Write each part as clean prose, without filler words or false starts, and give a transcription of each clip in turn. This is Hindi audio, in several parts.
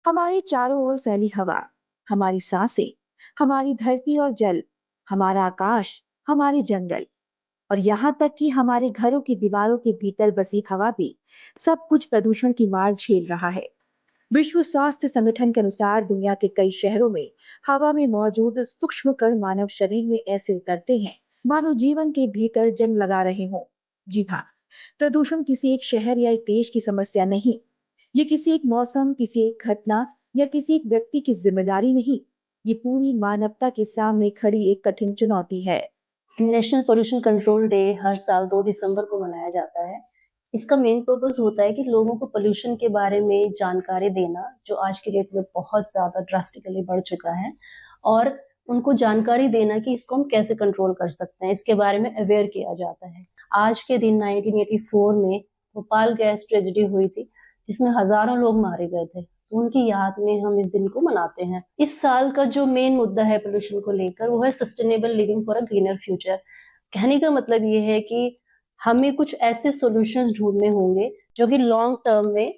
हमारे चारों ओर फैली हवा, हमारी सांसें, हमारी धरती और जल, हमारा आकाश, हमारे जंगल और यहाँ तक कि हमारे घरों की दीवारों के भीतर बसी हवा भी सब कुछ प्रदूषण की मार झेल रहा है। विश्व स्वास्थ्य संगठन के अनुसार दुनिया के कई शहरों में हवा में मौजूद सूक्ष्म कण मानव शरीर में ऐसे उतरते हैं मानो जीवन के भीतर जंग लगा रहे हों। जी हाँ, प्रदूषण किसी एक शहर या एक देश की समस्या नहीं, ये किसी एक मौसम, किसी एक घटना या किसी एक व्यक्ति की जिम्मेदारी नहीं, ये पूरी मानवता के सामने खड़ी एक कठिन चुनौती है। नेशनल पोल्यूशन कंट्रोल डे हर साल 2 दिसंबर को मनाया जाता है। इसका मेन पर्पस होता है कि लोगों को पोल्यूशन के बारे में जानकारी देना, जो आज की डेट में बहुत ज़्यादा ड्रास्टिकली बढ़ चुका है, और उनको जानकारी देना कि इसको हम कैसे कंट्रोल कर सकते हैं, इसके बारे में अवेयर किया जाता है। आज के दिन 1984 में भोपाल गैस ट्रेजेडी हुई थी, जिसमें हज़ारों लोग मारे गए थे। तो उनकी याद में हम इस दिन को मनाते हैं। इस साल का जो मेन मुद्दा है पोल्यूशन को लेकर, वो है sustainable living for a greener future. कहने का मतलब ये है कि हमें कुछ ऐसे सॉल्यूशंस ढूंढने होंगे जो कि लॉन्ग टर्म में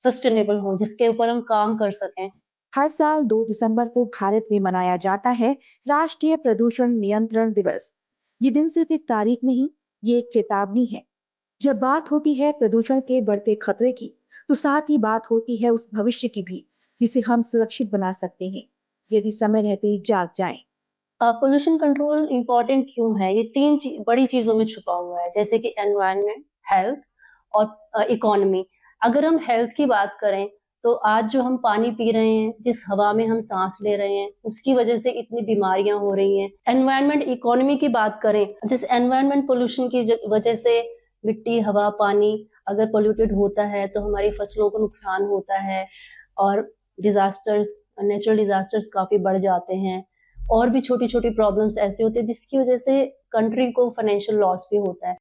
सस्टेनेबल हों, जिसके ऊपर हम काम कर सकें। हर साल 2 दिसंबर को भारत में मनाया जाता है राष्ट्रीय प्रदूषण नियंत्रण दिवस। ये दिन सिर्फ एक तारीख नहीं, ये एक चेतावनी है। जब बात होती है प्रदूषण के बढ़ते खतरे की, तो साथ ही बात होती है उस भविष्य की भी, जिसे हम सुरक्षित बना सकते हैं, यदि समय रहते ही जाग जाएं। पोल्यूशन कंट्रोल इम्पोर्टेंट क्यों है? ये बड़ी चीजों में छुपा हुआ है, जैसे कि एनवायरनमेंट, हेल्थ और इकोनॉमी। अगर हम हेल्थ की बात करें, तो आज जो हम पानी पी रहे हैं, जिस हवा में हम सांस ले रहे हैं, उसकी वजह से इतनी बीमारियां हो रही हैं। एनवायरनमेंट इकोनॉमी की बात करें, जिस एनवायरनमेंट पोल्यूशन की वजह से मिट्टी, हवा, पानी अगर पोल्यूटेड होता है, तो हमारी फसलों को नुकसान होता है, और डिजास्टर्स, नेचुरल डिजास्टर्स काफी बढ़ जाते हैं। और भी छोटी-छोटी प्रॉब्लम्स ऐसी होती है जिसकी वजह से कंट्री को फाइनेंशियल लॉस भी होता है।